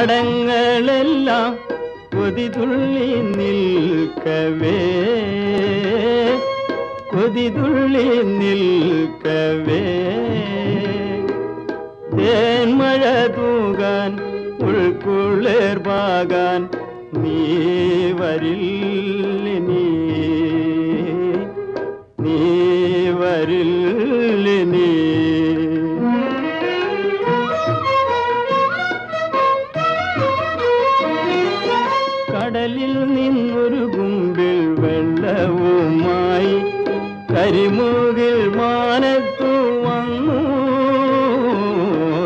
പാടങ്ങളെല്ലാം കൊതിതുള്ളി നിൽക്കവേ കൊതിതുള്ളി നിൽക്കവേ തേന്മഴ തൂകാൻ ഉൾക്കുളിർ പാകാൻ നീ വരില്ല നീ വരില്ല നീ കടലിൽ നിന്നൊരു കുമ്പിൽ വെള്ളവുമായി കരിമുകിൽ മാനത്തു വന്നു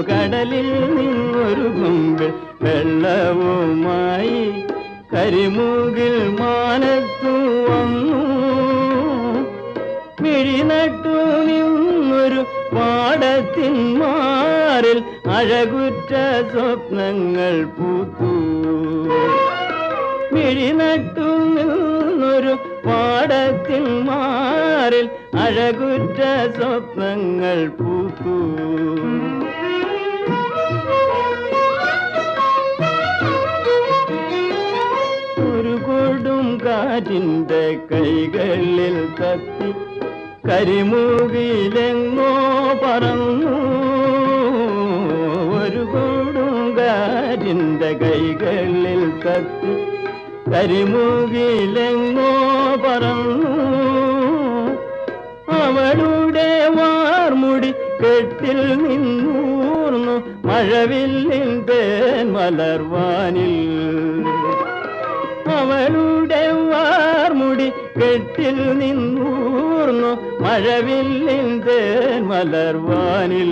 കടലിൽ നിന്നൊരു കുമ്പിൽ വെള്ളവുമായി കരിമുകിൽ മാനത്തു വന്നു മിഴിനട്ടു നിന്നൊരു പാടത്തിൻ മാറിൽ അഴകുറ്റ സ്വപ്നങ്ങൾ പൂത്തു മിഴിനട്ടു നിന്നൊരു പാടത്തിൻ മാറിൽ അഴകുറ്റ സ്വപ്നങ്ങൾ പൂത്തു ഒരു കൊടും കാറ്റിൻ്റെ കൈകളിൽ തത്തി കരിമുകിലെങ്ങോ പറന്നു ഒരു കൊടും കാറ്റിൻ്റെ കൈകളിൽ തത്തി കരിമുകിലെങ്ങോ പറന്നു അവളുടെ വാർമുടി കെട്ടിൽ നിന്നൂർന്നു മഴവില്ലിൻ തേൻ മലർവാനിൽ അവളുടെ വാർമുടി കെട്ടിൽ നിന്നൂർന്നു മഴവില്ലിൻ തേൻ മലർവാനിൽ